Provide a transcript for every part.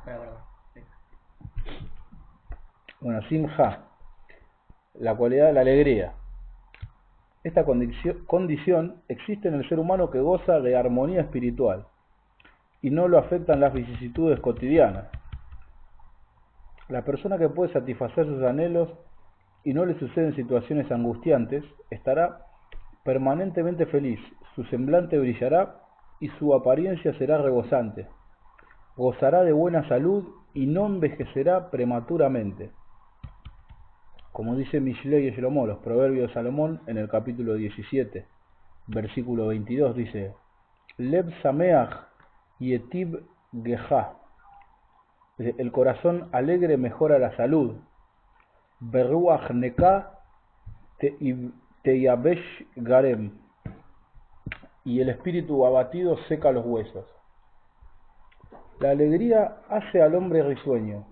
Sí. Bueno, simja, la cualidad de la alegría. Esta condición existe en el ser humano que goza de armonía espiritual y no lo afectan las vicisitudes cotidianas. La persona que puede satisfacer sus anhelos y no le suceden situaciones angustiantes, estará permanentemente feliz, su semblante brillará y su apariencia será rebosante. Gozará de buena salud y no envejecerá prematuramente. Como dice Mishlei y Shlomo, los proverbios de Salomón, en el capítulo 17, versículo 22, dice: Lev Sameach Yetib Geha. El corazón alegre mejora la salud. Beruach Neka Teyabesh Garem. Y el espíritu abatido seca los huesos. La alegría hace al hombre risueño.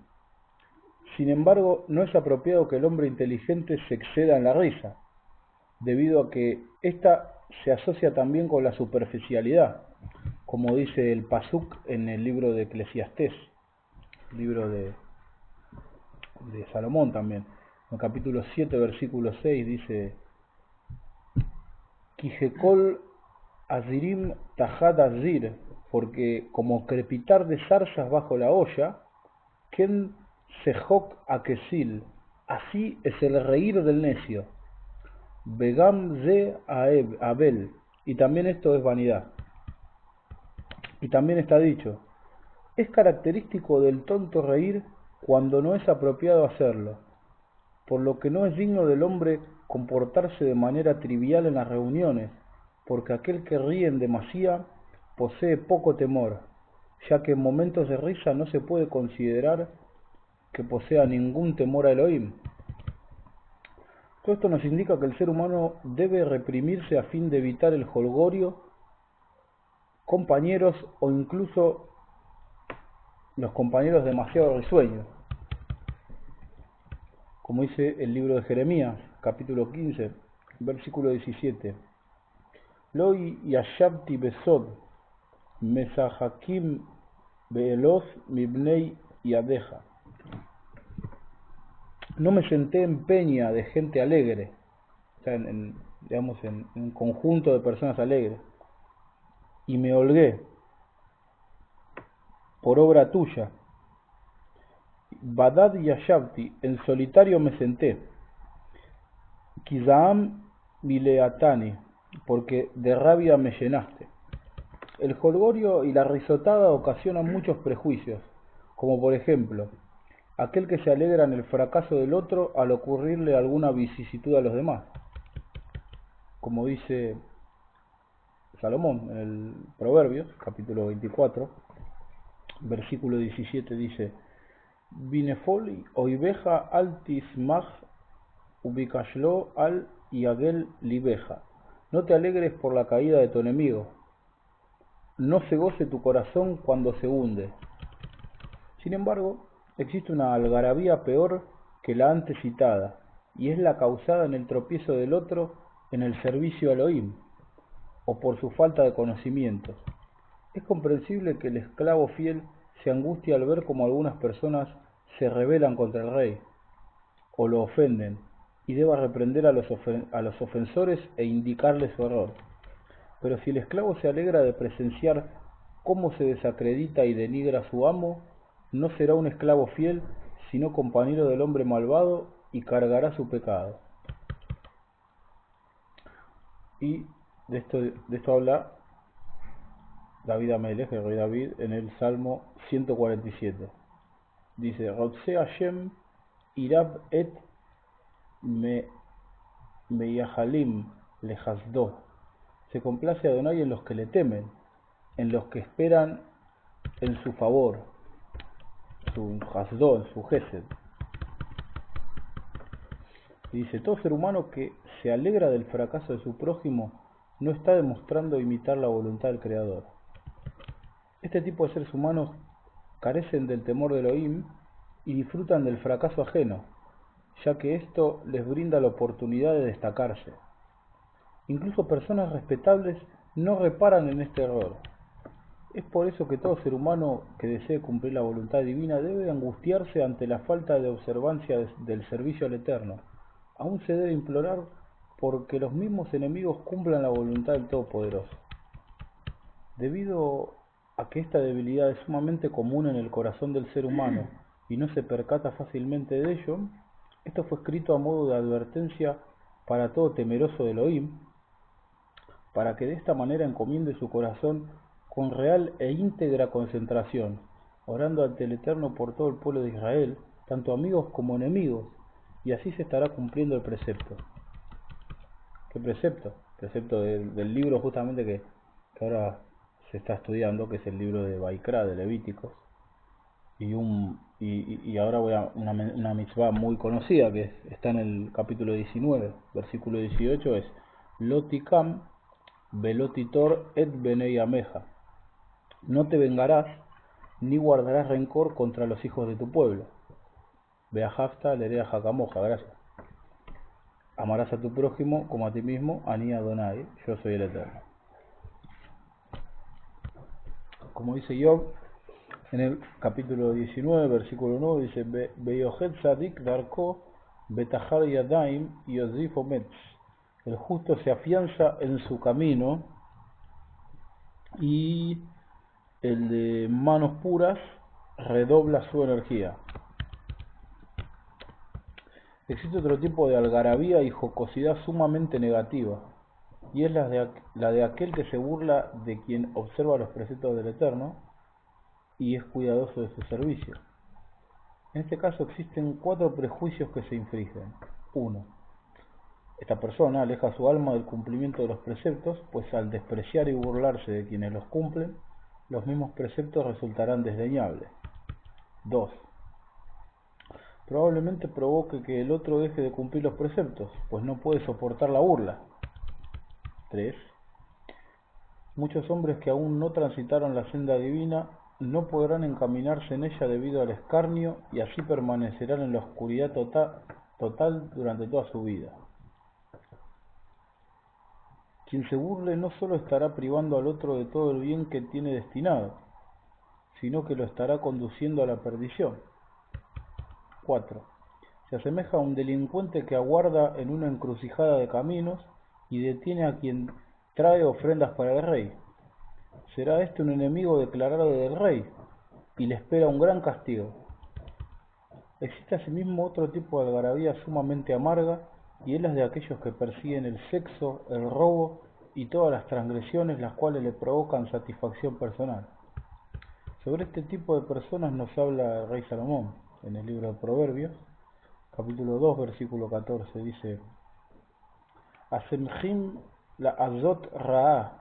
Sin embargo, no es apropiado que el hombre inteligente se exceda en la risa, debido a que ésta se asocia también con la superficialidad, como dice el Pasuk en el libro de Eclesiastés, libro de Salomón también. En el capítulo 7, versículo 6 dice: Kijekol Azirim Tajad Azir, porque como crepitar de zarzas bajo la olla, Ken Sejok Akesil, así es el reír del necio. Begam Ze Abel, y también esto es vanidad. Y también está dicho: es característico del tonto reír cuando no es apropiado hacerlo, por lo que no es digno del hombre comportarse de manera trivial en las reuniones, porque aquel que ríe en demasía posee poco temor, ya que en momentos de risa no se puede considerar que posea ningún temor a Elohim. Todo esto nos indica que el ser humano debe reprimirse a fin de evitar el jolgorio, compañeros o incluso los compañeros demasiado risueños. Como dice el libro de Jeremías, capítulo 15, versículo 17. Lo yashabti besod, mesahakim beelos mibnei yadeja. No me senté en peña de gente alegre, o sea, digamos, en un conjunto de personas alegres, y me holgué por obra tuya. Badad yashabti, en solitario me senté. Kizaam mileatani, porque de rabia me llenaste. El jolgorio y la risotada ocasionan muchos prejuicios, como por ejemplo, aquel que se alegra en el fracaso del otro al ocurrirle alguna vicisitud a los demás. Como dice Salomón en el Proverbios, capítulo 24, versículo 17, dice: Binefol oiveja al tismach ubicashlo al yagel libeja. No te alegres por la caída de tu enemigo, no se goce tu corazón cuando se hunde. Sin embargo, existe una algarabía peor que la antes citada, y es la causada en el tropiezo del otro en el servicio a Elohim, o por su falta de conocimientos. Es comprensible que el esclavo fiel se angustie al ver cómo algunas personas se rebelan contra el rey, o lo ofenden, y deba reprender a los ofensores e indicarles su error. Pero si el esclavo se alegra de presenciar cómo se desacredita y denigra a su amo, no será un esclavo fiel, sino compañero del hombre malvado, y cargará su pecado. Y de esto habla David Amelech, el rey David, en el Salmo 147. Dice: Rotse Hashem irab et meyahalim lehasdo. Se complace a Adonai en los que le temen, en los que esperan en su favor, su hasdo, en su gesed. Y dice: todo ser humano que se alegra del fracaso de su prójimo no está demostrando imitar la voluntad del Creador. Este tipo de seres humanos carecen del temor de Elohim y disfrutan del fracaso ajeno, ya que esto les brinda la oportunidad de destacarse. Incluso personas respetables no reparan en este error. Es por eso que todo ser humano que desee cumplir la voluntad divina debe angustiarse ante la falta de observancia del servicio al Eterno. Aún se debe implorar porque los mismos enemigos cumplan la voluntad del Todopoderoso. Debido a que esta debilidad es sumamente común en el corazón del ser humano y no se percata fácilmente de ello, esto fue escrito a modo de advertencia para todo temeroso de Elohim, para que de esta manera encomiende su corazón con real e íntegra concentración, orando ante el Eterno por todo el pueblo de Israel, tanto amigos como enemigos, y así se estará cumpliendo el precepto. ¿Qué precepto? Precepto del libro justamente que ahora se está estudiando, que es el libro de Baikra, de Levíticos, y ahora voy a una mitzvah muy conocida que está en el capítulo 19, versículo 18, es Lotikam Velotitor et Benei Ameja. No te vengarás ni guardarás rencor contra los hijos de tu pueblo. Beajafta lerea Jakamoja, gracias. Amarás a tu prójimo como a ti mismo, Ani Adonai, yo soy el Eterno. Como dice Job, en el capítulo 19, versículo 9, dice Beyohet Sadik Darko Betahar Yadaim Yosif Ometz. El justo se afianza en su camino y el de manos puras redobla su energía. Existe otro tipo de algarabía y jocosidad sumamente negativa, y es la de aquel que se burla de quien observa los preceptos del Eterno y es cuidadoso de su servicio. En este caso existen 4 prejuicios que se infringen. 1. Esta persona aleja su alma del cumplimiento de los preceptos, pues al despreciar y burlarse de quienes los cumplen, los mismos preceptos resultarán desdeñables. 2. Probablemente provoque que el otro deje de cumplir los preceptos, pues no puede soportar la burla. 3. Muchos hombres que aún no transitaron la senda divina no podrán encaminarse en ella debido al escarnio y así permanecerán en la oscuridad total durante toda su vida. Quien se burle no solo estará privando al otro de todo el bien que tiene destinado, sino que lo estará conduciendo a la perdición. 4. Se asemeja a un delincuente que aguarda en una encrucijada de caminos y detiene a quien trae ofrendas para el rey. Será este un enemigo declarado del rey y le espera un gran castigo. Existe asimismo otro tipo de algarabía sumamente amarga, y es la de aquellos que persiguen el sexo, el robo y todas las transgresiones las cuales le provocan satisfacción personal. Sobre este tipo de personas nos habla el rey Salomón en el libro de Proverbios, capítulo 2, versículo 14, dice: Asemjim la azot ra'a,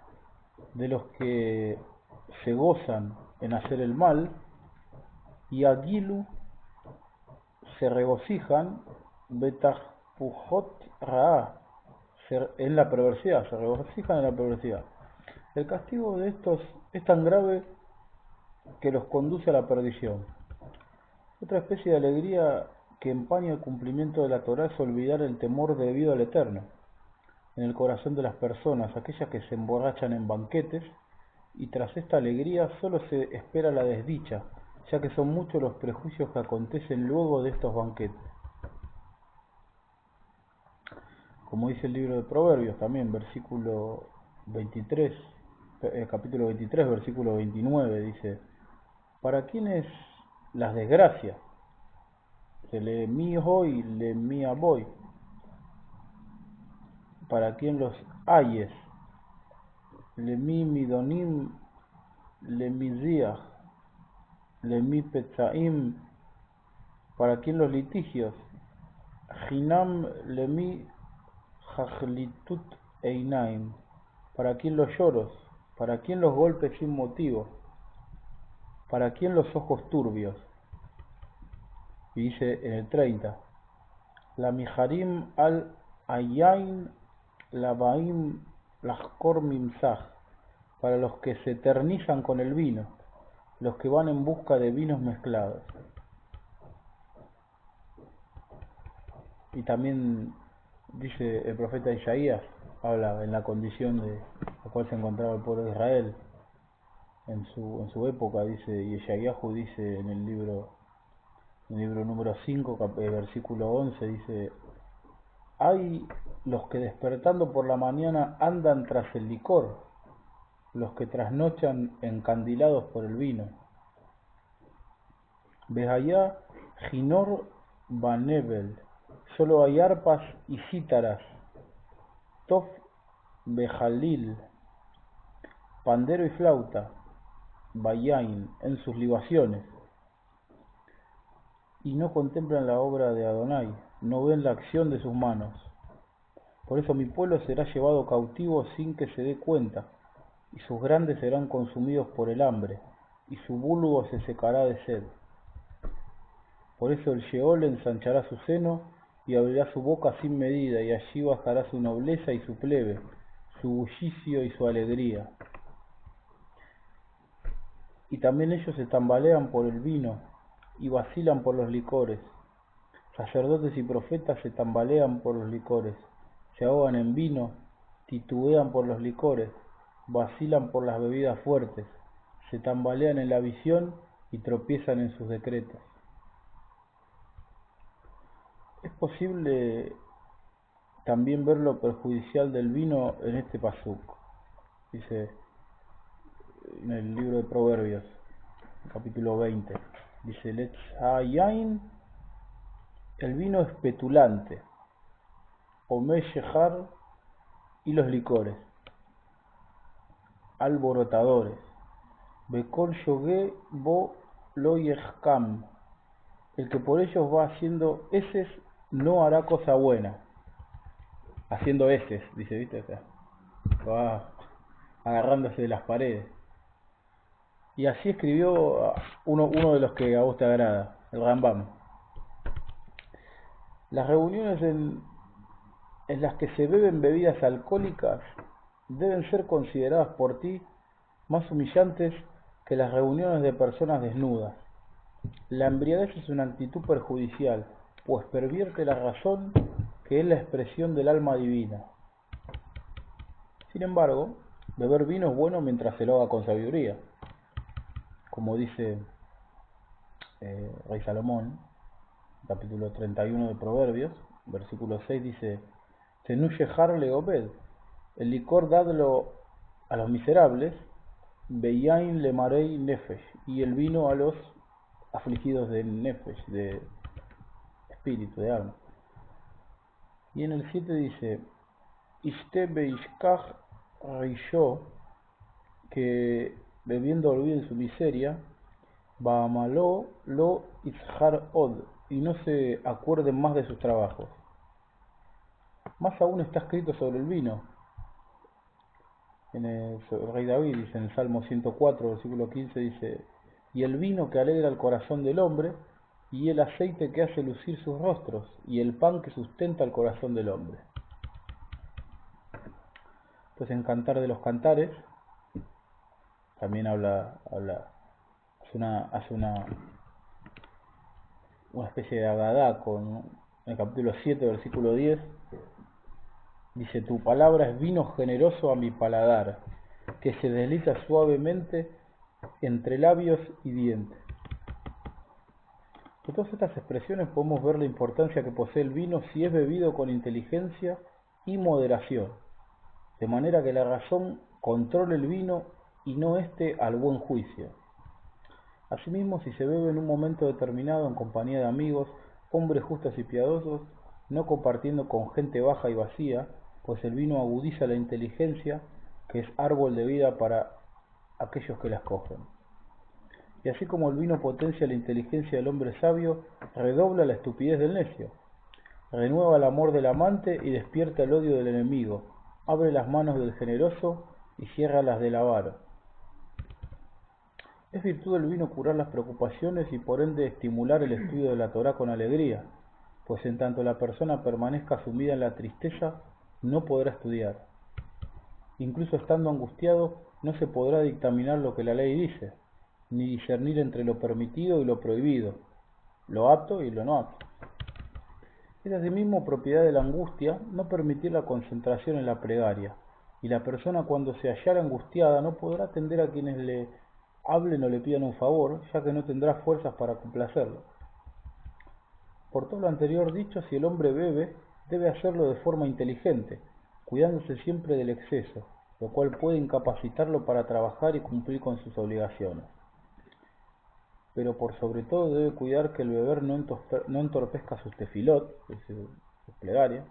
de los que se gozan en hacer el mal, y agilu, se regocijan, betahpujot ra'a, en la perversidad, se regocijan en la perversidad. El castigo de estos es tan grave que los conduce a la perdición. Otra especie de alegría que empaña el cumplimiento de la Torá es olvidar el temor debido al Eterno en el corazón de las personas, aquellas que se emborrachan en banquetes, y tras esta alegría solo se espera la desdicha, ya que son muchos los prejuicios que acontecen luego de estos banquetes. Como dice el libro de Proverbios también, versículo 23, capítulo 23, versículo 29, dice: ¿para quién es las desgracias? Se le mi hoy, le mi aboy. ¿Para quién los ayes? Le mi midonim, le mi ziach, le mi petzaim. ¿Para quién los litigios? Hinam le mi jajlitut einaim. ¿Para quién los lloros? ¿Para quién los golpes sin motivo? ¿Para quién los ojos turbios? Y dice en el 30: la mijarim al ayain la baim lachkor mimsaj. Para los que se eternizan con el vino, los que van en busca de vinos mezclados. Y también dice el profeta Isaías, habla en la condición de la cual se encontraba el pueblo de Israel, en su época, dice, y Yeshayahu dice en el libro número 5, versículo 11, dice: hay los que despertando por la mañana andan tras el licor, los que trasnochan encandilados por el vino. Behayá Ginor Banebel, solo hay arpas y cítaras. Tof Bejalil, pandero y flauta. Bayain, en sus libaciones. Y no contemplan la obra de Adonai, no ven la acción de sus manos. Por eso mi pueblo será llevado cautivo sin que se dé cuenta, y sus grandes serán consumidos por el hambre, y su vulgo se secará de sed. Por eso el Sheol ensanchará su seno y abrirá su boca sin medida, y allí bajará su nobleza y su plebe, su bullicio y su alegría. Y también ellos se tambalean por el vino y vacilan por los licores. Sacerdotes y profetas se tambalean por los licores, se ahogan en vino, titubean por los licores, vacilan por las bebidas fuertes, se tambalean en la visión y tropiezan en sus decretos. Es posible también ver lo perjudicial del vino en este pasuk. Dice en el libro de Proverbios, capítulo 20, dice: Letz hayain, el vino es petulante, Omé Shehar, y los licores, alborotadores, Bekol Yogué Bo Lo Yehkam, el que por ellos va haciendo heces no hará cosa buena. Haciendo heces, dice, ¿viste? O sea, va agarrándose de las paredes. Y así escribió uno de los que a vos te agrada, el Rambam. Las reuniones en las que se beben bebidas alcohólicas deben ser consideradas por ti más humillantes que las reuniones de personas desnudas. La embriaguez es una actitud perjudicial, pues pervierte la razón, que es la expresión del alma divina. Sin embargo, beber vino es bueno mientras se lo haga con sabiduría. Como dice Rey Salomón, capítulo 31 de Proverbios, versículo 6, dice: Tenu Shehar le Obed, el licor dadlo a los miserables, Beyain le Marei Nefesh, y el vino a los afligidos de Nefesh, de espíritu, de alma. Y en el 7 dice: Ishte Beishkach Reisho, que bebiendo olvide su miseria, Baamaló lo Izhar Od, y no se acuerden más de sus trabajos. Más aún está escrito sobre el vino. Sobre el rey David dice en el Salmo 104, versículo 15, dice: y el vino que alegra el corazón del hombre, y el aceite que hace lucir sus rostros, y el pan que sustenta el corazón del hombre. Pues en Cantar de los Cantares también hace una especie de agadá en el capítulo 7, versículo 10. Dice: tu palabra es vino generoso a mi paladar, que se desliza suavemente entre labios y dientes. De todas estas expresiones podemos ver la importancia que posee el vino si es bebido con inteligencia y moderación, de manera que la razón controle el vino y no éste al buen juicio. Asimismo, si se bebe en un momento determinado en compañía de amigos, hombres justos y piadosos, no compartiendo con gente baja y vacía, pues el vino agudiza la inteligencia, que es árbol de vida para aquellos que la escogen. Y así como el vino potencia la inteligencia del hombre sabio, redobla la estupidez del necio, renueva el amor del amante y despierta el odio del enemigo, abre las manos del generoso y cierra las del avaro. Es virtud del vino curar las preocupaciones y por ende estimular el estudio de la Torá con alegría, pues en tanto la persona permanezca sumida en la tristeza, no podrá estudiar. Incluso estando angustiado, no se podrá dictaminar lo que la ley dice, ni discernir entre lo permitido y lo prohibido, lo apto y lo no apto. Es asimismo propiedad de la angustia no permitir la concentración en la plegaria, y la persona cuando se hallara angustiada no podrá atender a quienes le hablen o le pidan un favor, ya que no tendrá fuerzas para complacerlo. Por todo lo anterior dicho, si el hombre bebe, debe hacerlo de forma inteligente, cuidándose siempre del exceso, lo cual puede incapacitarlo para trabajar y cumplir con sus obligaciones. Pero por sobre todo debe cuidar que el beber no entorpezca sus tefilot, es decir, sus plegarias,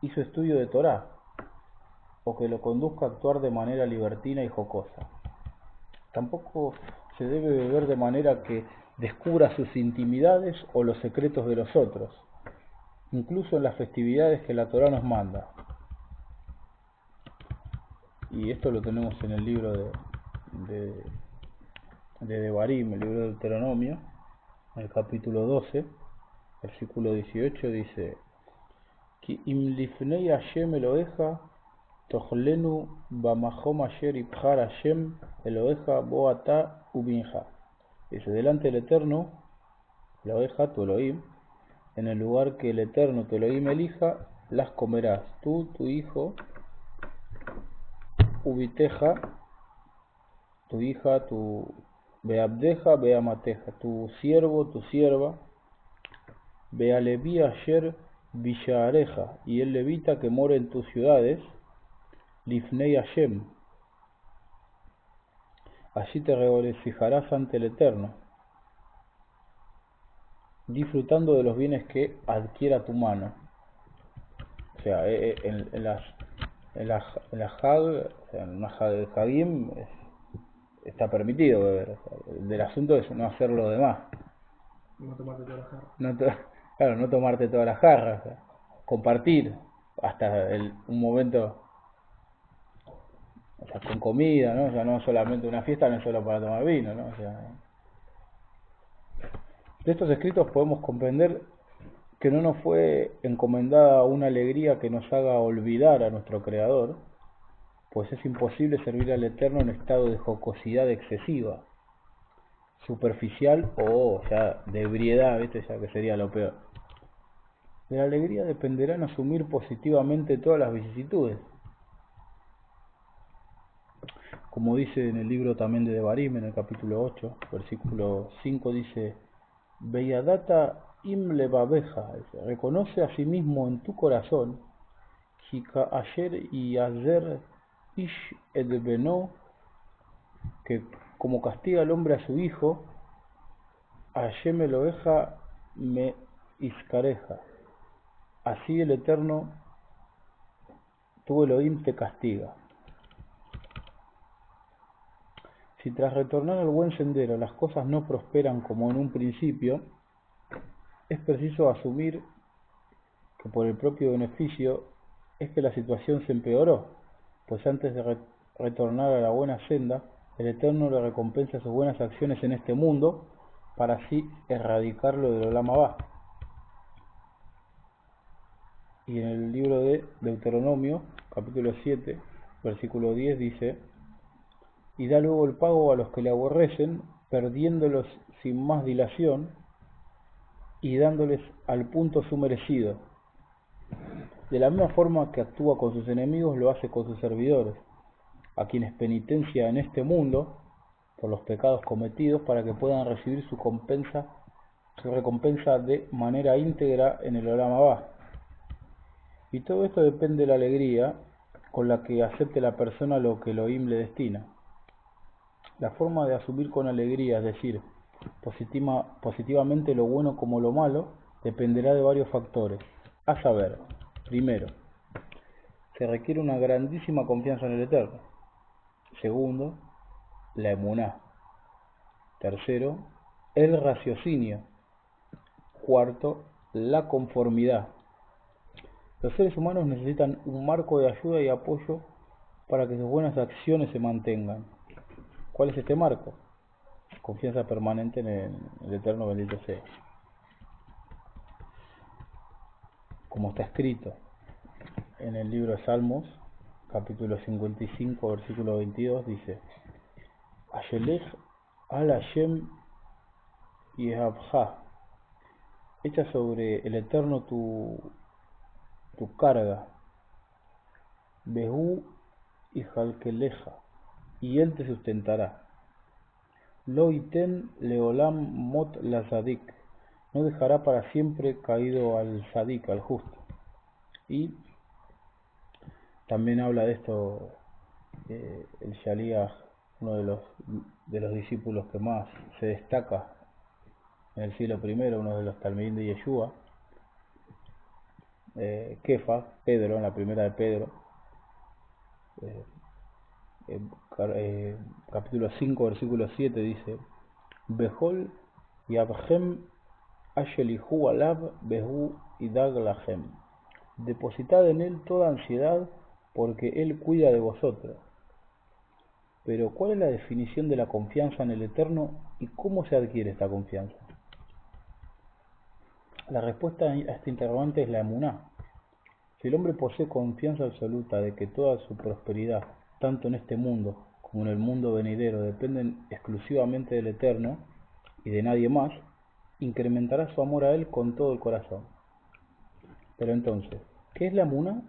y su estudio de Torá, o que lo conduzca a actuar de manera libertina y jocosa. Tampoco se debe beber de manera que descubra sus intimidades o los secretos de los otros, incluso en las festividades que la Torá nos manda. Y esto lo tenemos en el libro de Devarim, el libro de Deuteronomio, en el capítulo 12, versículo 18, dice: Ki im lifnei Hashem Eloheja tochlenu bamahom asher ibhar Hashem Eloheja bo ata ubinja. Dice: delante del Eterno, Eloheja, tu Elohim, en el lugar que el Eterno, tu Elohim, elija, las comerás, tú, tu hijo, ubiteja, tu hija, tu beabdeja, beamateja, tu siervo, tu sierva, bealevi asher vishaareja, y el levita que mora en tus ciudades, lifnei Hashem, allí te regocijarás ante el Eterno, disfrutando de los bienes que adquiera tu mano. O sea, en las Hag, o sea, en una Hagim está permitido beber. O sea, el del asunto es no hacerlo de más. No tomarte toda la jarra. Claro, no tomarte toda la jarra, o sea, compartir hasta un momento, o sea, con comida, ¿no? O sea, no solamente una fiesta, no es solo para tomar vino, ¿no? O sea, de estos escritos podemos comprender que no nos fue encomendada una alegría que nos haga olvidar a nuestro Creador, pues es imposible servir al Eterno en estado de jocosidad excesiva, superficial o ya de ebriedad, ¿viste? Ya que sería lo peor. De la alegría dependerá en asumir positivamente todas las vicisitudes. Como dice en el libro también de Devarim, en el capítulo 8, versículo 5, dice: Beyadata im levabeja, reconoce a sí mismo en tu corazón, Hika ayer y ayer ish et beno, que como castiga el hombre a su hijo, Hashem Eloheja me iscareja, así el Eterno, tu Elohim, te castiga. Si tras retornar al buen sendero las cosas no prosperan como en un principio, es preciso asumir que por el propio beneficio es que la situación se empeoró, pues antes de retornar a la buena senda, el Eterno le recompensa sus buenas acciones en este mundo para así erradicarlo del Olam Abá. Y en el libro de Deuteronomio, capítulo 7, versículo 10, dice: y da luego el pago a los que le aborrecen, perdiéndolos sin más dilación y dándoles al punto su merecido. De la misma forma que actúa con sus enemigos, lo hace con sus servidores, a quienes penitencia en este mundo por los pecados cometidos, para que puedan recibir su recompensa de manera íntegra en el Olam Abá. Y todo esto depende de la alegría con la que acepte la persona lo que Elohim le destina. La forma de asumir con alegría, es decir, positivamente lo bueno como lo malo, dependerá de varios factores. A saber, primero, se requiere una grandísima confianza en el Eterno. Segundo, la emuná. Tercero, el raciocinio. Cuarto, la conformidad. Los seres humanos necesitan un marco de ayuda y apoyo para que sus buenas acciones se mantengan. ¿Cuál es este marco? Confianza permanente en el Eterno, bendito sea. Como está escrito en el libro de Salmos, capítulo 55, versículo 22, dice: Ayelech al Hashem Yehabja, echa sobre el Eterno tu carga, Behu y Jalkeleja, y él te sustentará. Lo iten leolam mot la sadik, no dejará para siempre caído al sadik, al justo. Y también habla de esto el Shaliach, uno de los discípulos que más se destaca en el siglo I, uno de los talmidín de Yeshua, Kefa, Pedro, en la primera de Pedro, capítulo 5, versículo 7, dice: Behol yabhem ashelihu alab behu idag lachem. Depositad en él toda ansiedad, porque él cuida de vosotros. Pero ¿cuál es la definición de la confianza en el Eterno y cómo se adquiere esta confianza? La respuesta a este interrogante es la emuná. Si el hombre posee confianza absoluta de que toda su prosperidad, tanto en este mundo como en el mundo venidero, dependen exclusivamente del Eterno y de nadie más, incrementará su amor a él con todo el corazón. Pero entonces, ¿qué es la emuná?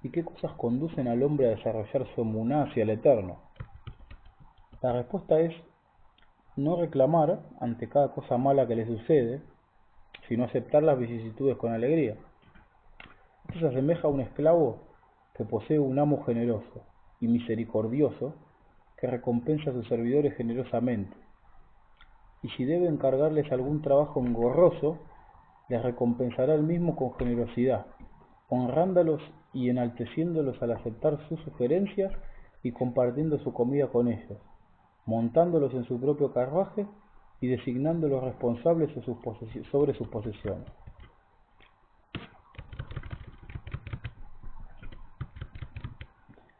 ¿Y qué cosas conducen al hombre a desarrollar su emuná hacia el Eterno? La respuesta es no reclamar ante cada cosa mala que le sucede, sino aceptar las vicisitudes con alegría. Esto se asemeja a un esclavo que posee un amo generoso y misericordioso que recompensa a sus servidores generosamente, y si debe encargarles algún trabajo engorroso, les recompensará el mismo con generosidad, honrándolos y enalteciéndolos al aceptar sus sugerencias y compartiendo su comida con ellos, montándolos en su propio carruaje y designándolos responsables sobre sus posesiones.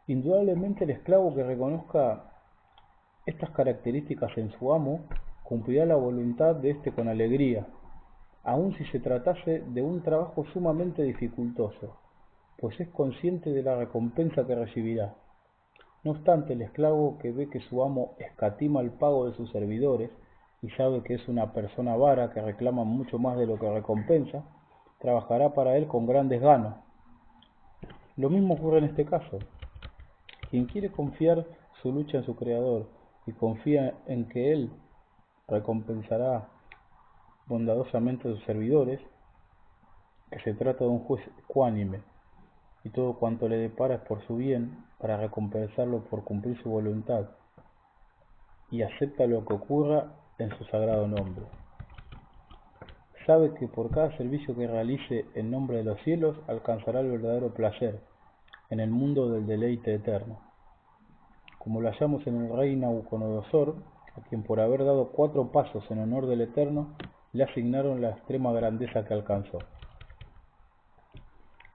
Indudablemente el esclavo que reconozca estas características en su amo cumplirá la voluntad de éste con alegría, aun si se tratase de un trabajo sumamente dificultoso, pues es consciente de la recompensa que recibirá. No obstante, el esclavo que ve que su amo escatima el pago de sus servidores y sabe que es una persona avara que reclama mucho más de lo que recompensa, trabajará para él con grandes ganas. Lo mismo ocurre en este caso. Quien quiere confiar su lucha en su Creador y confía en que Él recompensará bondadosamente a sus servidores, que se trata de un juez ecuánime, y todo cuanto le depara es por su bien, para recompensarlo por cumplir su voluntad, y acepta lo que ocurra en su sagrado nombre. Sabe que por cada servicio que realice en nombre de los cielos, alcanzará el verdadero placer en el mundo del deleite eterno. Como lo hallamos en el rey Nabucodonosor, a quien por haber dado 4 pasos en honor del Eterno, le asignaron la extrema grandeza que alcanzó.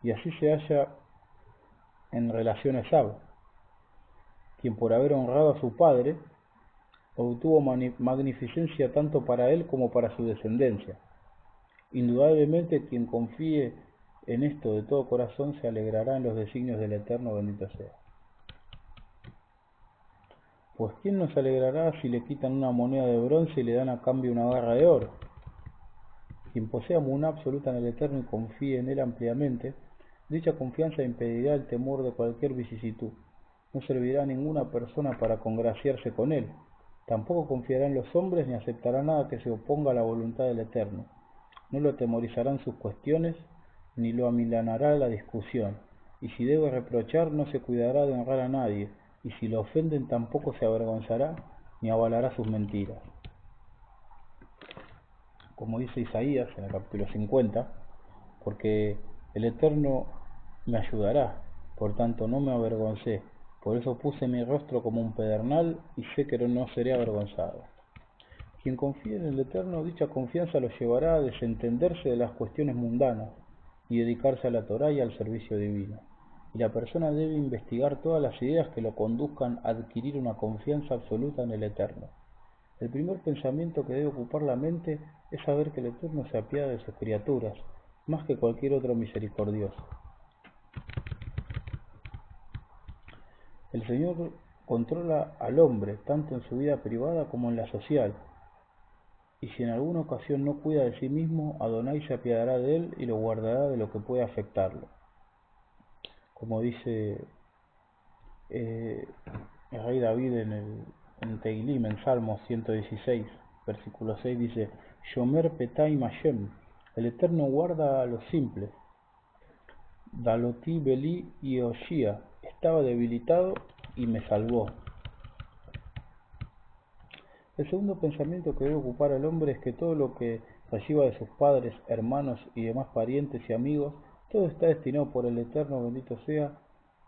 Y así se halla en relación a Esab, quien por haber honrado a su padre, obtuvo magnificencia tanto para él como para su descendencia. Indudablemente quien confíe en esto de todo corazón se alegrará en los designios del Eterno, bendito sea. Pues ¿quién no se alegrará si le quitan una moneda de bronce y le dan a cambio una barra de oro? Quien posea emuná absoluta en el Eterno y confíe en él ampliamente, dicha confianza impedirá el temor de cualquier vicisitud. No servirá a ninguna persona para congraciarse con él. Tampoco confiará en los hombres ni aceptará nada que se oponga a la voluntad del Eterno. No lo atemorizarán sus cuestiones, ni lo amilanará la discusión. Y si debe reprochar, no se cuidará de honrar a nadie. Y si lo ofenden, tampoco se avergonzará, ni avalará sus mentiras. Como dice Isaías en el capítulo 50, porque el Eterno me ayudará, por tanto no me avergoncé, por eso puse mi rostro como un pedernal y sé que no seré avergonzado. Quien confíe en el Eterno, dicha confianza lo llevará a desentenderse de las cuestiones mundanas y dedicarse a la Torá y al servicio divino. Y la persona debe investigar todas las ideas que lo conduzcan a adquirir una confianza absoluta en el Eterno. El primer pensamiento que debe ocupar la mente es saber que el Eterno se apiada de sus criaturas, más que cualquier otro misericordioso. El Señor controla al hombre, tanto en su vida privada como en la social, y si en alguna ocasión no cuida de sí mismo, Adonai se apiadará de él y lo guardará de lo que pueda afectarlo. Como dice el rey David en el en Teilim, en Salmos 116, versículo 6, dice: Shomer Petay Hashem, el Eterno guarda a los simples. Daloti Beli y Oshia, estaba debilitado y me salvó. El segundo pensamiento que debe ocupar al hombre es que todo lo que reciba de sus padres, hermanos y demás parientes y amigos, todo está destinado por el Eterno, bendito sea,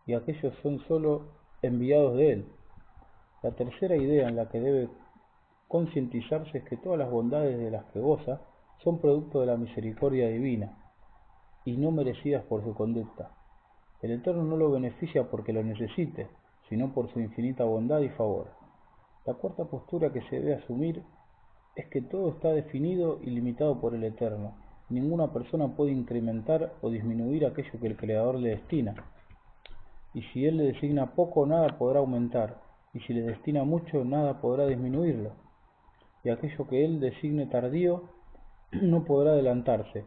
y aquellos son solo enviados de Él. La tercera idea en la que debe concientizarse es que todas las bondades de las que goza son producto de la misericordia divina y no merecidas por su conducta. El Eterno no lo beneficia porque lo necesite, sino por su infinita bondad y favor. La cuarta postura que se debe asumir es que todo está definido y limitado por el Eterno. Ninguna persona puede incrementar o disminuir aquello que el Creador le destina. Y si Él le designa poco, nada podrá aumentar, y si le destina mucho, nada podrá disminuirlo. Y aquello que Él designe tardío, no podrá adelantarse,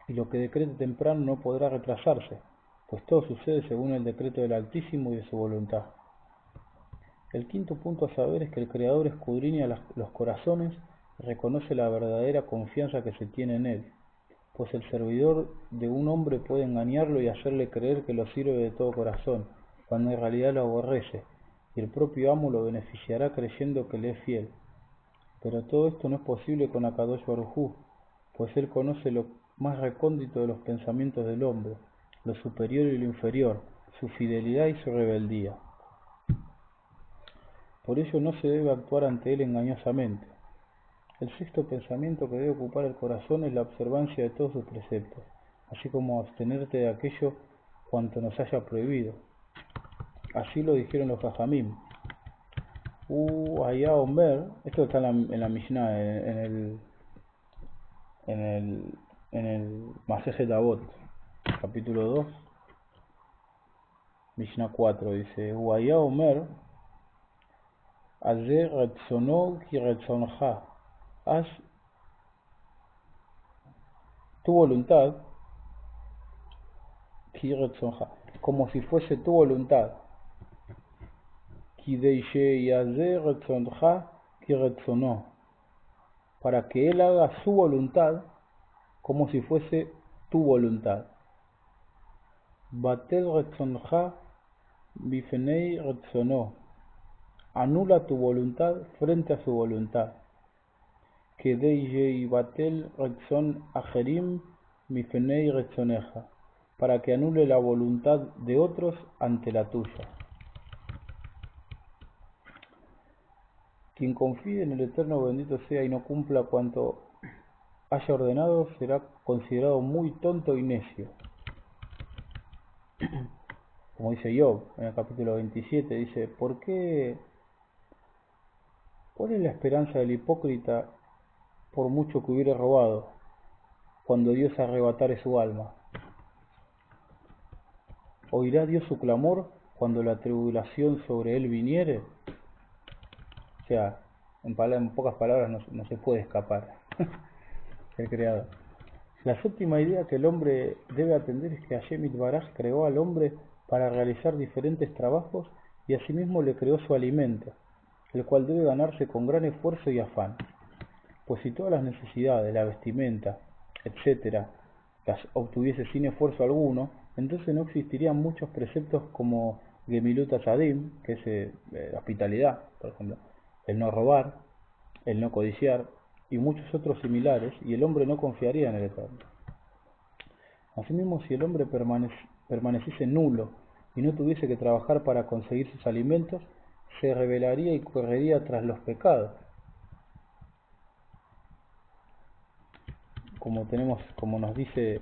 y lo que decrete temprano no podrá retrasarse, pues todo sucede según el decreto del Altísimo y de su voluntad. El quinto punto a saber es que el Creador escudriña los corazones y reconoce la verdadera confianza que se tiene en Él, pues el servidor de un hombre puede engañarlo y hacerle creer que lo sirve de todo corazón, cuando en realidad lo aborrece, y el propio amo lo beneficiará creyendo que le es fiel. Pero todo esto no es posible con Akadosh Baruj Hu, pues Él conoce lo más recóndito de los pensamientos del hombre, lo superior y lo inferior, su fidelidad y su rebeldía. Por ello no se debe actuar ante Él engañosamente. El sexto pensamiento que debe ocupar el corazón es la observancia de todos sus preceptos, así como abstenerte de aquello cuanto nos haya prohibido. Así lo dijeron los Jajamim. Allá Omer, esto está en la Mishnah, en el Masejet Avot, capítulo 2, Mishnah 4, dice: Allá Omer, Aze Retzono ki Retzonja, haz tu voluntad, ki Retzonja, como si fuese tu voluntad. Kidei sheyaze Retzonja ki Retzono, para que él haga su voluntad como si fuese tu voluntad. Batel Retzonja bifnei Retzono, anula tu voluntad frente a su voluntad. Kedei batel Retzon ajerim bifnei Retzoneja, para que anule la voluntad de otros ante la tuya. Quien confíe en el Eterno, bendito sea, y no cumpla cuanto haya ordenado, será considerado muy tonto y necio. Como dice Job en el capítulo 27, dice: ¿Cuál es la esperanza del hipócrita por mucho que hubiere robado, cuando Dios arrebatare su alma? ¿Oirá Dios su clamor cuando la tribulación sobre él viniere? O sea, en pocas palabras, no se puede escapar el Creador. La séptima idea que el hombre debe atender es que Hashem Yitbaraj creó al hombre para realizar diferentes trabajos y asimismo le creó su alimento, el cual debe ganarse con gran esfuerzo y afán. Pues si todas las necesidades, la vestimenta, etc., las obtuviese sin esfuerzo alguno, entonces no existirían muchos preceptos como Gemilut Asadim, que es la hospitalidad, por ejemplo, el no robar, el no codiciar, y muchos otros similares, y el hombre no confiaría en el Eterno. Asimismo, si el hombre permaneciese nulo y no tuviese que trabajar para conseguir sus alimentos, se rebelaría y correría tras los pecados. Como dice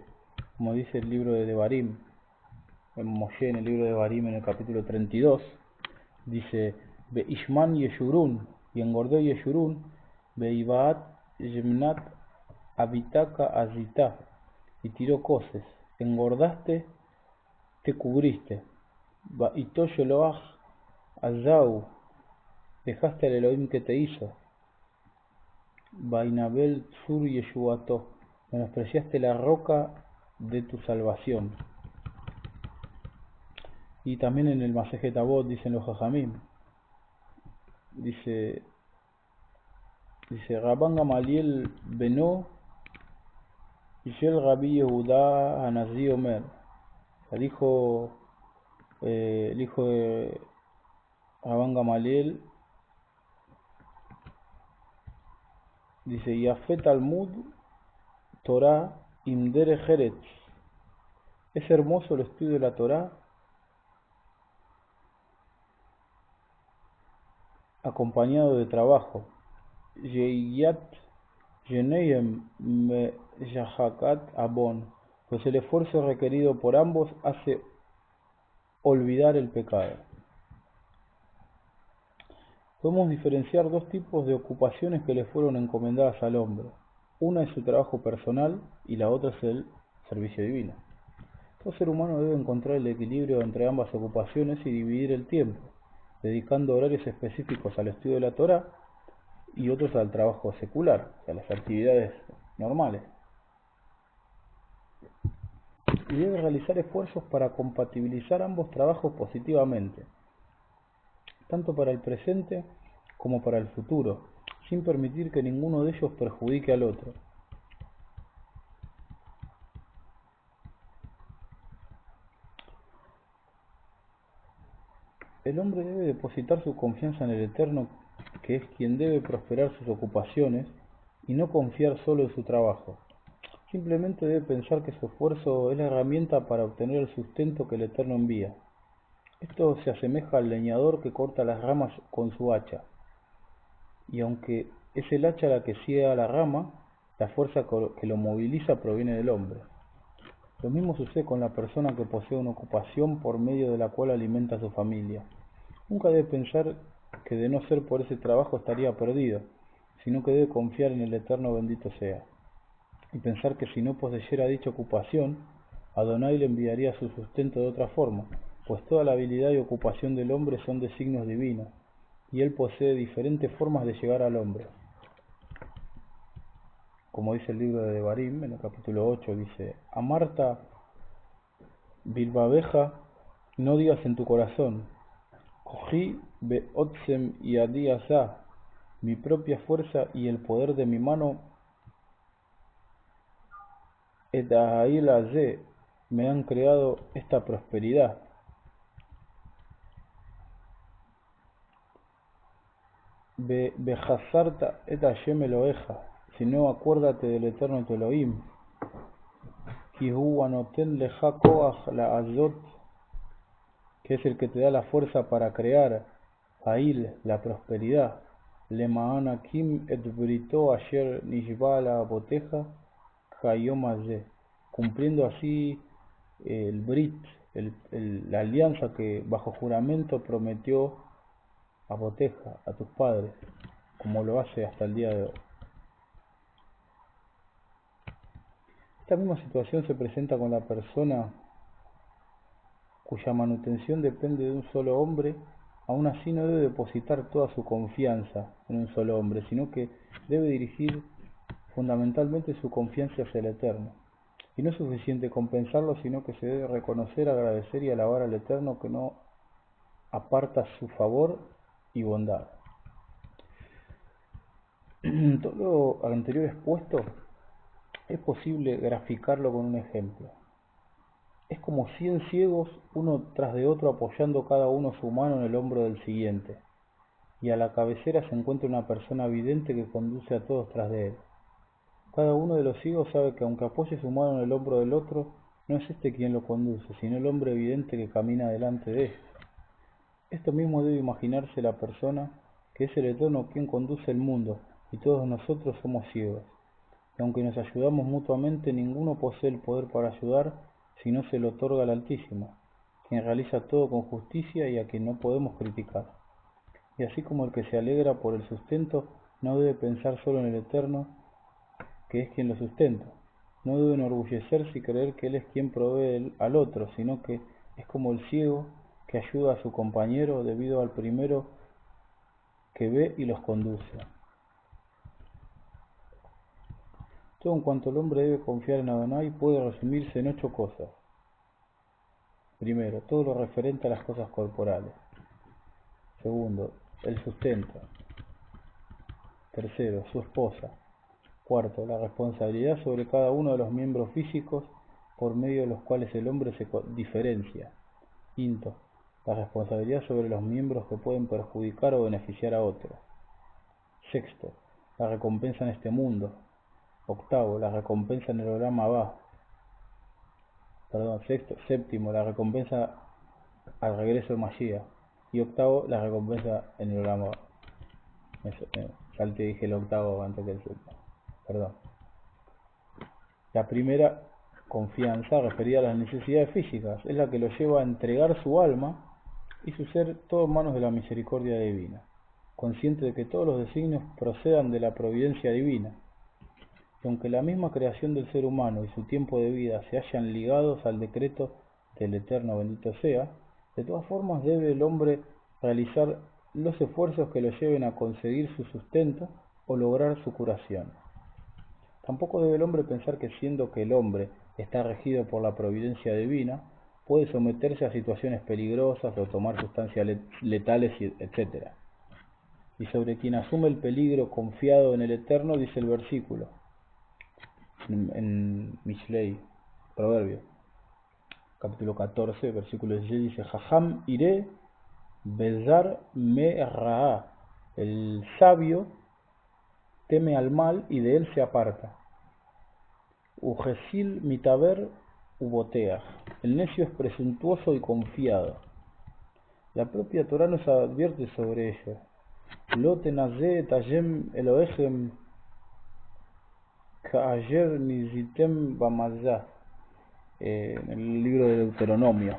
el libro de Devarim, en Moshe, en el libro de Devarim, en el capítulo 32, dice: Be Ishman Yeshurun, y engordó Yeshurun, Be Ibaat Yemnat Abitaka Azita, y tiró coces, engordaste, te cubriste, Ba Itosh Eloach Azau, dejaste al Elohim que te hizo, Ba Inabel Tzur Yeshuato, menospreciaste la roca de tu salvación. Y también en el Masejet Avot dicen los Jajamim: dice Rabban Gamaliel Beno Yishel Rabbi Yehuda Hanasi Omer. Dijo el hijo de Rabban Gamaliel, dice Yafé Talmud Torah Imdere Jeretz. Es hermoso el estudio de la Torah acompañado de trabajo. Yeiyat Yeneyem Me Yahakat Abon, pues el esfuerzo requerido por ambos hace olvidar el pecado. Podemos diferenciar dos tipos de ocupaciones que le fueron encomendadas al hombre. Una es su trabajo personal y la otra es el servicio divino. Todo ser humano debe encontrar el equilibrio entre ambas ocupaciones y dividir el tiempo, dedicando horarios específicos al estudio de la Torá y otros al trabajo secular, a las actividades normales. Y debe realizar esfuerzos para compatibilizar ambos trabajos positivamente, tanto para el presente como para el futuro, sin permitir que ninguno de ellos perjudique al otro. El hombre debe depositar su confianza en el Eterno, que es quien debe prosperar sus ocupaciones, y no confiar solo en su trabajo. Simplemente debe pensar que su esfuerzo es la herramienta para obtener el sustento que el Eterno envía. Esto se asemeja al leñador que corta las ramas con su hacha, y aunque es el hacha la que ciega la rama, la fuerza que lo moviliza proviene del hombre. Lo mismo sucede con la persona que posee una ocupación por medio de la cual alimenta a su familia. Nunca debe pensar que de no ser por ese trabajo estaría perdido, sino que debe confiar en el Eterno bendito sea, y pensar que si no poseyera dicha ocupación, Adonai le enviaría su sustento de otra forma, pues toda la habilidad y ocupación del hombre son de signos divinos, y él posee diferentes formas de llegar al hombre. Como dice el libro de Devarim, en el capítulo 8, dice: Amarta Bilbabeja, no digas en tu corazón, Kojí beotzem yadi asá, mi propia fuerza y el poder de mi mano, et ahil azé, me han creado esta prosperidad. Bejazarta et Hashem Eloheja, si no, acuérdate del Eterno tu Elohim. Ki hu anoten leja koach la'azot, que es el que te da la fuerza para crear, Ahil, la prosperidad, Lema'an Akim et Brito Asher Nishba la Boteja Hayom Hazeh, cumpliendo así el Brit, la alianza que bajo juramento prometió a Boteja, a tus padres, como lo hace hasta el día de hoy. Esta misma situación se presenta con la persona cuya manutención depende de un solo hombre. Aún así no debe depositar toda su confianza en un solo hombre, sino que debe dirigir fundamentalmente su confianza hacia el Eterno. Y no es suficiente compensarlo, sino que se debe reconocer, agradecer y alabar al Eterno, que no aparta su favor y bondad. Todo lo anterior expuesto es posible graficarlo con un ejemplo. Es como 100 ciegos, uno tras de otro, apoyando cada uno su mano en el hombro del siguiente, y a la cabecera se encuentra una persona vidente que conduce a todos tras de él. Cada uno de los ciegos sabe que aunque apoye su mano en el hombro del otro, no es este quien lo conduce, sino el hombre vidente que camina delante de él. Esto mismo debe imaginarse la persona, que es el Eterno quien conduce el mundo, y todos nosotros somos ciegos. Y aunque nos ayudamos mutuamente, ninguno posee el poder para ayudar, si no se lo otorga al Altísimo, quien realiza todo con justicia y a quien no podemos criticar. Y así como el que se alegra por el sustento no debe pensar solo en el Eterno, que es quien lo sustenta, no debe enorgullecerse y creer que él es quien provee al otro, sino que es como el ciego que ayuda a su compañero debido al primero que ve y los conduce. Todo en cuanto el hombre debe confiar en Adonai puede resumirse en 8 cosas. Primero, todo lo referente a las cosas corporales. Segundo, el sustento. Tercero, su esposa. Cuarto, la responsabilidad sobre cada uno de los miembros físicos por medio de los cuales el hombre se diferencia. Quinto, la responsabilidad sobre los miembros que pueden perjudicar o beneficiar a otros. Sexto, la recompensa en este mundo. Octavo, la recompensa en el Olam Abba. Séptimo, la recompensa al regreso de Mashiach. Y octavo, la recompensa en el Olam Abba. Salté, dije el octavo antes que el séptimo. Perdón. La primera confianza, referida a las necesidades físicas, es la que lo lleva a entregar su alma y su ser todo en manos de la misericordia divina, consciente de que todos los designios procedan de la providencia divina. Y aunque la misma creación del ser humano y su tiempo de vida se hallan ligados al decreto del Eterno bendito sea, de todas formas debe el hombre realizar los esfuerzos que lo lleven a conseguir su sustento o lograr su curación. Tampoco debe el hombre pensar que siendo que el hombre está regido por la providencia divina, puede someterse a situaciones peligrosas o tomar sustancias letales, etc. Y sobre quien asume el peligro confiado en el Eterno, dice el versículo, en Mishlei, Proverbios, capítulo 14, versículo 16, dice, Jajam iré bezar me ra'a, el sabio teme al mal y de él se aparta. Ujesil mitaber uboteach, el necio es presuntuoso y confiado. La propia Torá nos advierte sobre ello. Lo tenazé tayem eloechem ka'ayer nizitem bamazah, en el libro de Deuteronomio,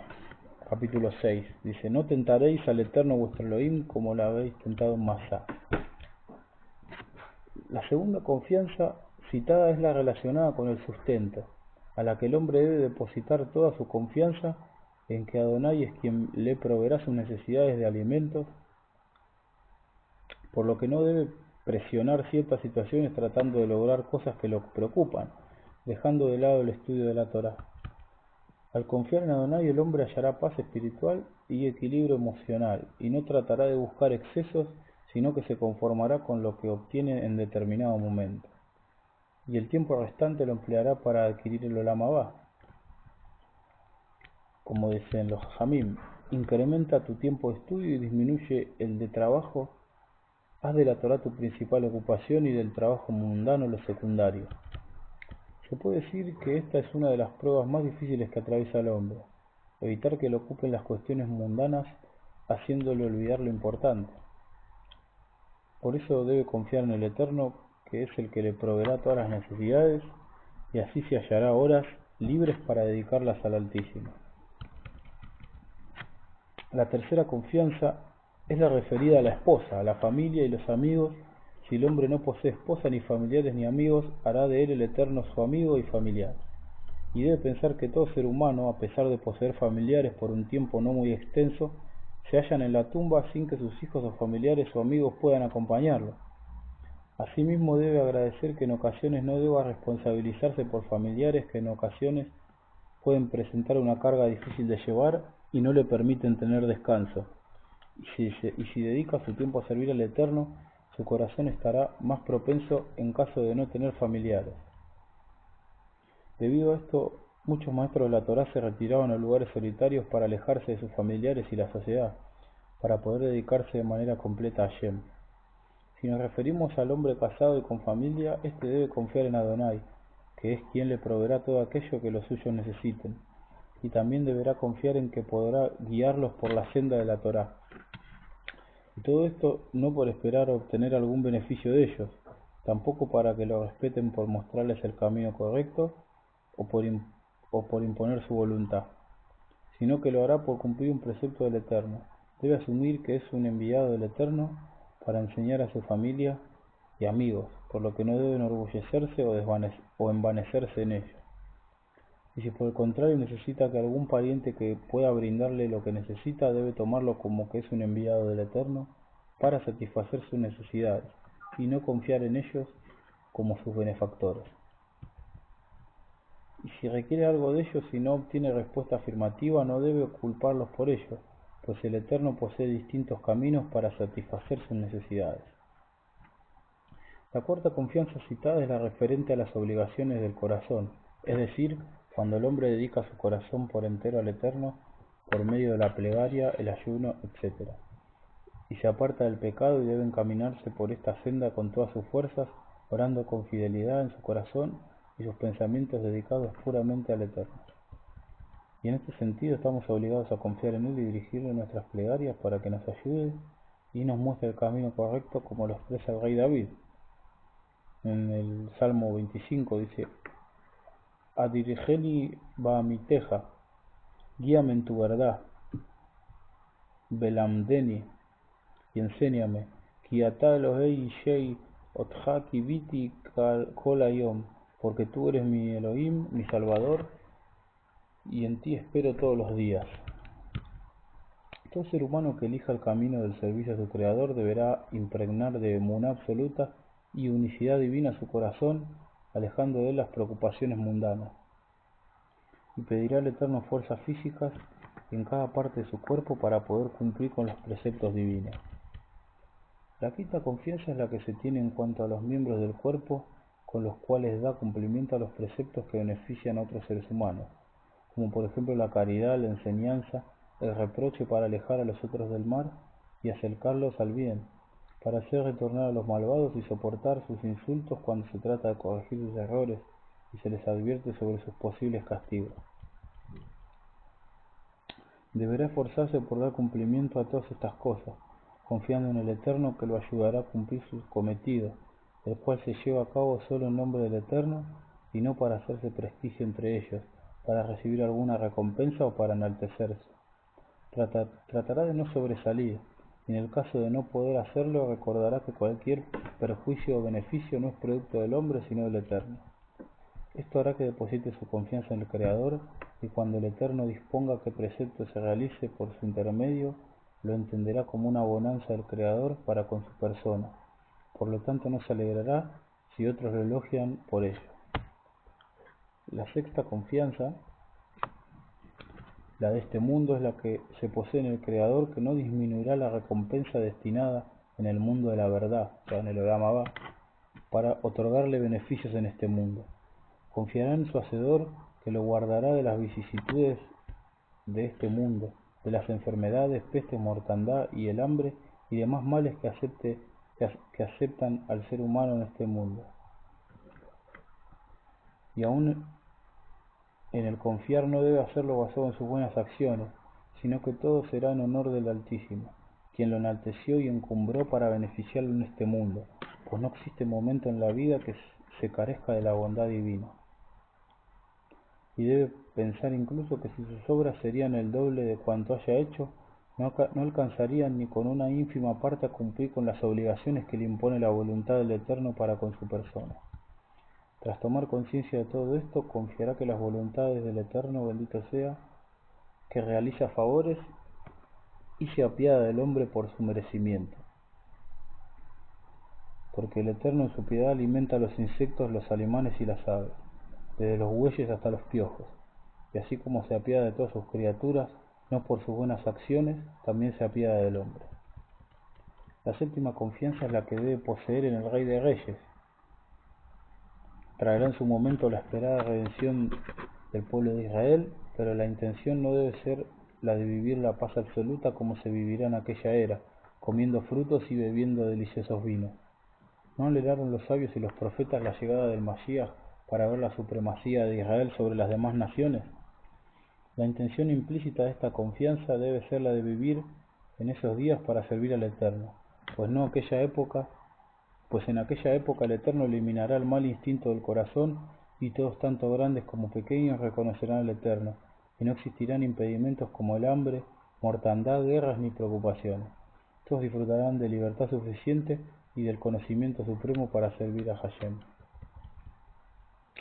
capítulo 6, dice, no tentaréis al Eterno vuestro Elohim como lo habéis tentado en Masá. La segunda confianza citada es la relacionada con el sustento, a la que el hombre debe depositar toda su confianza en que Adonai es quien le proveerá sus necesidades de alimentos, por lo que no debe presionar ciertas situaciones tratando de lograr cosas que lo preocupan, dejando de lado el estudio de la Torá. Al confiar en Adonai, el hombre hallará paz espiritual y equilibrio emocional, y no tratará de buscar excesos, sino que se conformará con lo que obtiene en determinado momento. Y el tiempo restante lo empleará para adquirir el Olam Abba. Como dicen los Jamim, incrementa tu tiempo de estudio y disminuye el de trabajo. Haz de la Torá tu principal ocupación y del trabajo mundano lo secundario. Se puede decir que esta es una de las pruebas más difíciles que atraviesa el hombre, evitar que lo ocupen las cuestiones mundanas haciéndole olvidar lo importante. Por eso debe confiar en el Eterno, que es el que le proveerá todas las necesidades, y así se hallará horas libres para dedicarlas al Altísimo. La tercera confianza es la referida a la esposa, a la familia y los amigos. Si el hombre no posee esposa, ni familiares, ni amigos, hará de él el Eterno su amigo y familiar. Y debe pensar que todo ser humano, a pesar de poseer familiares por un tiempo no muy extenso, se hallan en la tumba sin que sus hijos o familiares o amigos puedan acompañarlo. Asimismo debe agradecer que en ocasiones no deba responsabilizarse por familiares que en ocasiones pueden presentar una carga difícil de llevar y no le permiten tener descanso. Y si dedica su tiempo a servir al Eterno, su corazón estará más propenso en caso de no tener familiares. Debido a esto, muchos maestros de la Torá se retiraban a lugares solitarios para alejarse de sus familiares y la sociedad, para poder dedicarse de manera completa a Hashem. Si nos referimos al hombre casado y con familia, éste debe confiar en Adonai, que es quien le proveerá todo aquello que los suyos necesiten, y también deberá confiar en que podrá guiarlos por la senda de la Torá. Y todo esto no por esperar obtener algún beneficio de ellos, tampoco para que lo respeten por mostrarles el camino correcto o por imponer su voluntad, sino que lo hará por cumplir un precepto del Eterno. Debe asumir que es un enviado del Eterno para enseñar a su familia y amigos, por lo que no debe enorgullecerse o envanecerse en ello. Y si por el contrario necesita que algún pariente que pueda brindarle lo que necesita, debe tomarlo como que es un enviado del Eterno para satisfacer sus necesidades, y no confiar en ellos como sus benefactores. Y si requiere algo de ellos y no obtiene respuesta afirmativa, no debe culparlos por ello, pues el Eterno posee distintos caminos para satisfacer sus necesidades. La cuarta confianza citada es la referente a las obligaciones del corazón, es decir, cuando el hombre dedica su corazón por entero al Eterno por medio de la plegaria, el ayuno, etc., y se aparta del pecado y debe encaminarse por esta senda con todas sus fuerzas, orando con fidelidad en su corazón y sus pensamientos dedicados puramente al Eterno. Y en este sentido estamos obligados a confiar en Él y dirigirle nuestras plegarias para que nos ayude y nos muestre el camino correcto, como lo expresa el rey David. En el Salmo 25 dice: Adirigeli ba'amiteja, guíame en tu verdad, belamdeni, y enséñame, ki ata Elohei shei otja kiviti kol hayom, porque tú eres mi Elohim, mi Salvador, y en ti espero todos los días. Todo ser humano que elija el camino del servicio a su Creador deberá impregnar de emuná absoluta y unicidad divina su corazón, alejando de él las preocupaciones mundanas, y pedirá al Eterno fuerzas físicas en cada parte de su cuerpo para poder cumplir con los preceptos divinos. La quinta confianza es la que se tiene en cuanto a los miembros del cuerpo con los cuales da cumplimiento a los preceptos que benefician a otros seres humanos, como por ejemplo la caridad, la enseñanza, el reproche para alejar a los otros del mal y acercarlos al bien, para hacer retornar a los malvados y soportar sus insultos cuando se trata de corregir sus errores y se les advierte sobre sus posibles castigos. Deberá esforzarse por dar cumplimiento a todas estas cosas, confiando en el Eterno que lo ayudará a cumplir su cometido, el cual se lleva a cabo solo en nombre del Eterno y no para hacerse prestigio entre ellos, para recibir alguna recompensa o para enaltecerse. Tratará de no sobresalir, y en el caso de no poder hacerlo recordará que cualquier perjuicio o beneficio no es producto del hombre sino del Eterno. Esto hará que deposite su confianza en el Creador, y cuando el Eterno disponga que precepto se realice por su intermedio, lo entenderá como una bonanza del Creador para con su persona. Por lo tanto no se alegrará si otros lo elogian por ello. La sexta confianza, la de este mundo, es la que se posee en el Creador, que no disminuirá la recompensa destinada en el mundo de la verdad, o sea, en el Olam Abba, para otorgarle beneficios en este mundo. Confiará en su Hacedor, que lo guardará de las vicisitudes de este mundo, de las enfermedades, pestes, mortandad y el hambre y demás males que aceptan al ser humano en este mundo. Y aún en el confiar no debe hacerlo basado en sus buenas acciones, sino que todo será en honor del Altísimo, quien lo enalteció y encumbró para beneficiarlo en este mundo, pues no existe momento en la vida que se carezca de la bondad divina. Y debe pensar incluso que si sus obras serían el doble de cuanto haya hecho, no alcanzarían ni con una ínfima parte a cumplir con las obligaciones que le impone la voluntad del Eterno para con su persona. Tras tomar conciencia de todo esto, confiará que las voluntades del Eterno, bendito sea, que realiza favores y se apiada del hombre por su merecimiento. Porque el Eterno en su piedad alimenta a los insectos, los alemanes y las aves, desde los bueyes hasta los piojos, y así como se apiada de todas sus criaturas, no por sus buenas acciones, también se apiada del hombre. La séptima confianza es la que debe poseer en el Rey de Reyes. Traerá en su momento la esperada redención del pueblo de Israel, pero la intención no debe ser la de vivir la paz absoluta como se vivirá en aquella era, comiendo frutos y bebiendo deliciosos vinos. ¿No anhelaron los sabios y los profetas la llegada del Mashiach para ver la supremacía de Israel sobre las demás naciones? La intención implícita de esta confianza debe ser la de vivir en esos días para servir al Eterno, pues en aquella época el Eterno eliminará el mal instinto del corazón y todos, tanto grandes como pequeños, reconocerán al Eterno, y no existirán impedimentos como el hambre, mortandad, guerras ni preocupaciones. Todos disfrutarán de libertad suficiente y del conocimiento supremo para servir a Hashem.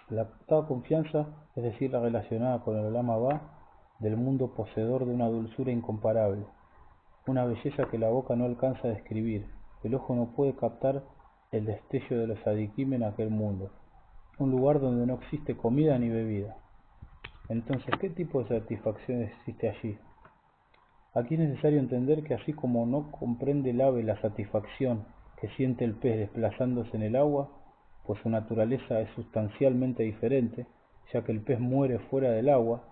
La octava confianza, es decir, la relacionada con el Olam Abba, del mundo poseedor de una dulzura incomparable, una belleza que la boca no alcanza a describir, el ojo no puede captar el destello de los tzadikim en aquel mundo, un lugar donde no existe comida ni bebida. Entonces, ¿qué tipo de satisfacción existe allí? Aquí es necesario entender que así como no comprende el ave la satisfacción que siente el pez desplazándose en el agua, pues su naturaleza es sustancialmente diferente, ya que el pez muere fuera del agua,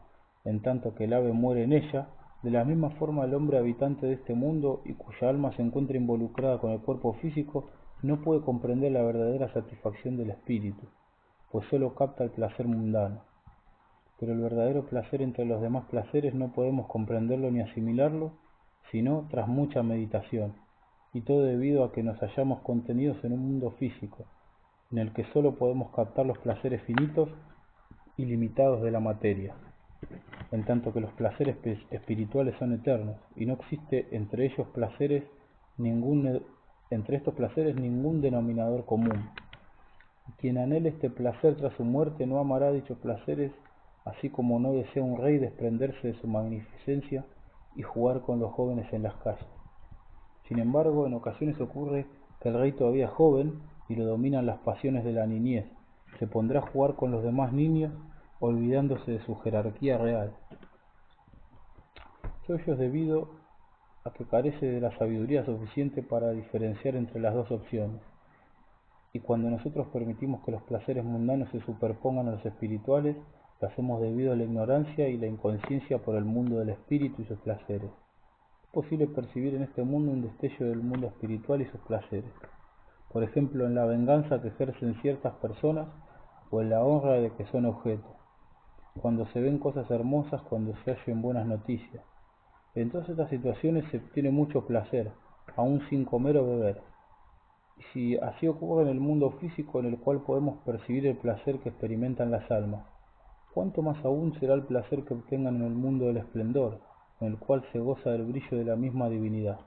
en tanto que el ave muere en ella. De la misma forma, el hombre habitante de este mundo y cuya alma se encuentra involucrada con el cuerpo físico no puede comprender la verdadera satisfacción del espíritu, pues solo capta el placer mundano. Pero el verdadero placer entre los demás placeres no podemos comprenderlo ni asimilarlo, sino tras mucha meditación, y todo debido a que nos hallamos contenidos en un mundo físico, en el que solo podemos captar los placeres finitos y limitados de la materia, en tanto que los placeres espirituales son eternos, y no existe entre estos placeres ningún denominador común. Quien anhele este placer tras su muerte no amará dichos placeres, así como no desea un rey desprenderse de su magnificencia y jugar con los jóvenes en las calles. Sin embargo, en ocasiones ocurre que el rey todavía joven y lo dominan las pasiones de la niñez, se pondrá a jugar con los demás niños, olvidándose de su jerarquía real. Todo ello es debido a que carece de la sabiduría suficiente para diferenciar entre las dos opciones. Y cuando nosotros permitimos que los placeres mundanos se superpongan a los espirituales, lo hacemos debido a la ignorancia y la inconsciencia por el mundo del espíritu y sus placeres. Es posible percibir en este mundo un destello del mundo espiritual y sus placeres, por ejemplo en la venganza que ejercen ciertas personas o en la honra de que son objeto, cuando se ven cosas hermosas, cuando se oyen buenas noticias. En todas estas situaciones se obtiene mucho placer, aún sin comer o beber. Y si así ocurre en el mundo físico en el cual podemos percibir el placer que experimentan las almas, ¿cuánto más aún será el placer que obtengan en el mundo del esplendor, en el cual se goza del brillo de la misma divinidad?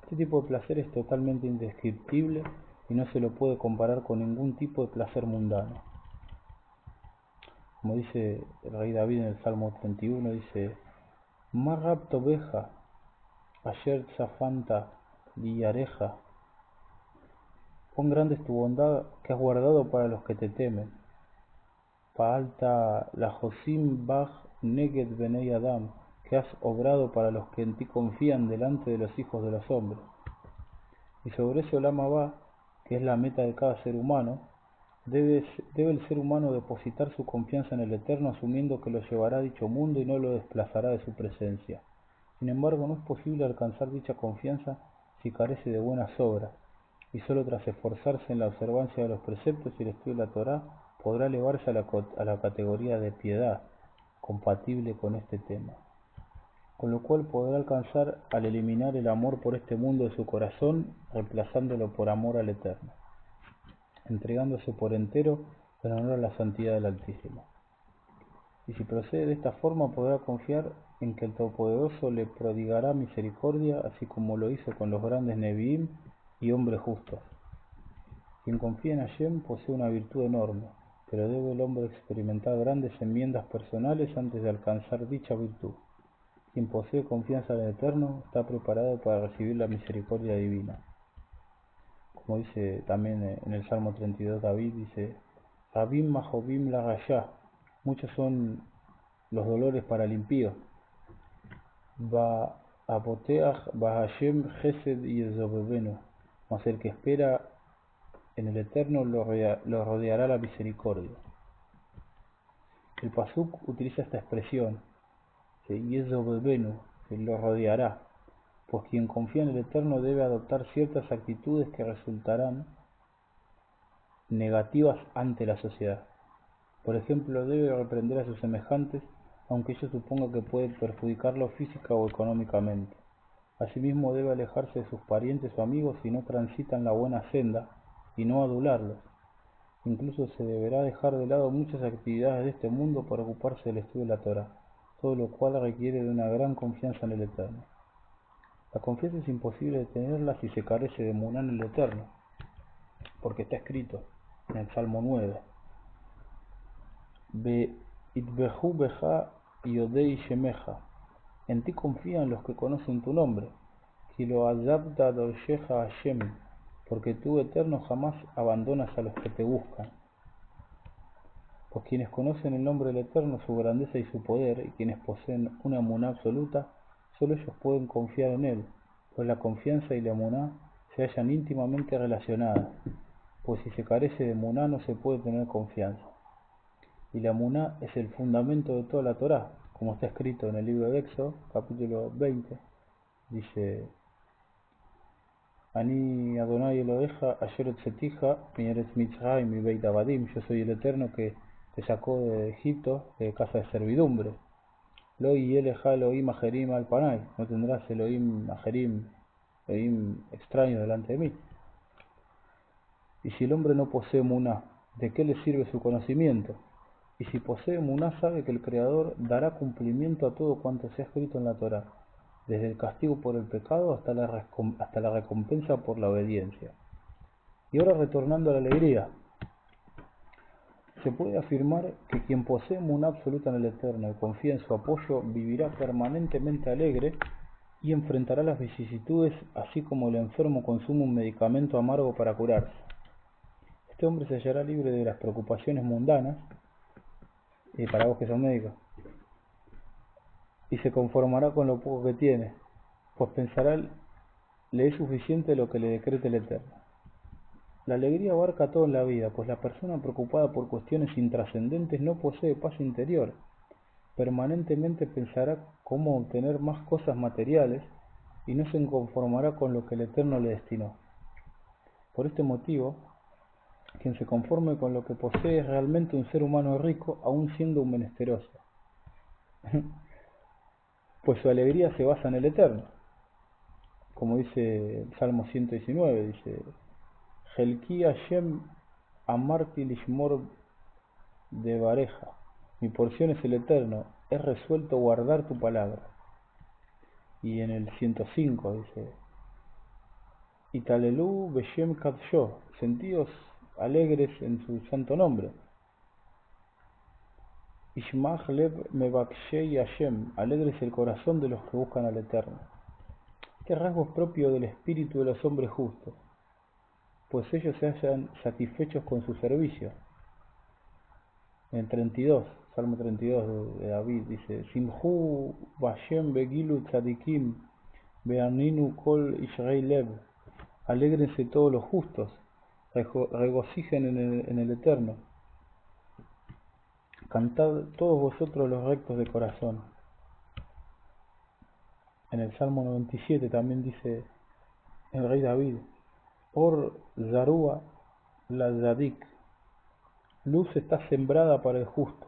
Este tipo de placer es totalmente indescriptible y no se lo puede comparar con ningún tipo de placer mundano. Como dice el rey David en el Salmo 31, dice: "Ma rapto beja, ayer zafanta liyareja". Cuán grande es tu bondad que has guardado para los que te temen. Pa'alta lajosim baj neged benei Adam, que has obrado para los que en ti confían delante de los hijos de los hombres. Y sobre ese Olam Abba, que es la meta de cada ser humano, debe el ser humano depositar su confianza en el Eterno, asumiendo que lo llevará a dicho mundo y no lo desplazará de su presencia. Sin embargo, no es posible alcanzar dicha confianza si carece de buenas obras, y solo tras esforzarse en la observancia de los preceptos y el estudio de la Torá podrá elevarse a la categoría de piedad, compatible con este tema, con lo cual podrá alcanzar al eliminar el amor por este mundo de su corazón, reemplazándolo por amor al Eterno, entregándose por entero en honor a la santidad del Altísimo. Y si procede de esta forma, podrá confiar en que el Todopoderoso le prodigará misericordia, así como lo hizo con los grandes Neviim y hombres justos. Quien confía en Hashem posee una virtud enorme, pero debe el hombre experimentar grandes enmiendas personales antes de alcanzar dicha virtud. Quien posee confianza en el Eterno está preparado para recibir la misericordia divina. Como dice también en el Salmo 32 David, dice: Rabim mahobim la rayá, muchos son los dolores para el impío. Ba aboteach ba Hashem chesed yezobebenu, mas el que espera en el Eterno lo rodeará la misericordia. El Pasuk utiliza esta expresión, yezobebenu, que lo rodeará, pues quien confía en el Eterno debe adoptar ciertas actitudes que resultarán negativas ante la sociedad. Por ejemplo, debe reprender a sus semejantes, aunque ello suponga que puede perjudicarlo física o económicamente. Asimismo, debe alejarse de sus parientes o amigos si no transitan la buena senda, y no adularlos. Incluso se deberá dejar de lado muchas actividades de este mundo para ocuparse del estudio de la Torá, todo lo cual requiere de una gran confianza en el Eterno. La confianza es imposible de tenerla si se carece de emuná en el Eterno, porque está escrito en el Salmo 9: Be itbehu beja yodei shemeja, en ti confían los que conocen tu nombre, ki lo azabta dorsheja Hashem, porque tú, Eterno, jamás abandonas a los que te buscan. Pues quienes conocen el nombre del Eterno, su grandeza y su poder, y quienes poseen una emuná absoluta, solo ellos pueden confiar en él, pues la confianza y la emuná se hallan íntimamente relacionadas, pues si se carece de Muná no se puede tener confianza. Y la Muná es el fundamento de toda la Torá, como está escrito en el libro de Éxodo, capítulo 20, dice: Ani Adonai Eloheja, Asher Otzetija, mi Eretz Mitzrayim, mi Beit Abadim, yo soy el Eterno que te sacó de Egipto, de casa de servidumbre. Lo Yeleja Elohim Ajerim al Panay, no tendrás Elohim Ajerim, Elohim extraño delante de mí. Y si el hombre no posee Muná, ¿de qué le sirve su conocimiento? Y si posee Muná, sabe que el Creador dará cumplimiento a todo cuanto se ha escrito en la Torá, desde el castigo por el pecado hasta la recompensa por la obediencia. Y ahora, retornando a la alegría, se puede afirmar que quien posee Muná absoluta en el Eterno y confía en su apoyo vivirá permanentemente alegre y enfrentará las vicisitudes, así como el enfermo consume un medicamento amargo para curarse. Este hombre se hallará libre de las preocupaciones mundanas, para vos que sos médicos, y se conformará con lo poco que tiene, pues pensará: le es suficiente lo que le decrete el Eterno. La alegría abarca todo en la vida, pues la persona preocupada por cuestiones intrascendentes no posee paz interior. Permanentemente pensará cómo obtener más cosas materiales y no se conformará con lo que el Eterno le destinó. Por este motivo, quien se conforme con lo que posee es realmente un ser humano rico, aun siendo un menesteroso, pues su alegría se basa en el Eterno. Como dice el Salmo 119, dice: Helki Hashem amarti lishmor de bareja, mi porción es el Eterno, he resuelto guardar tu palabra. Y en el 105 dice: Italelú beshem kadsho, sentíos alegres en su santo nombre. Ishmach lev mebakshei Hashem, alegres el corazón de los que buscan al Eterno. Este rasgo es propio del espíritu de los hombres justos, pues ellos se hallan satisfechos con su servicio. En el 32, Salmo 32 de David, dice: Simhu Bashem begilu tzadikim beaninu kol Israel lev, alégrense todos los justos, regocijen en el Eterno, cantad todos vosotros los rectos de corazón. En el Salmo 97 también dice el rey David: Or Zarúa la Zadik, luz está sembrada para el justo,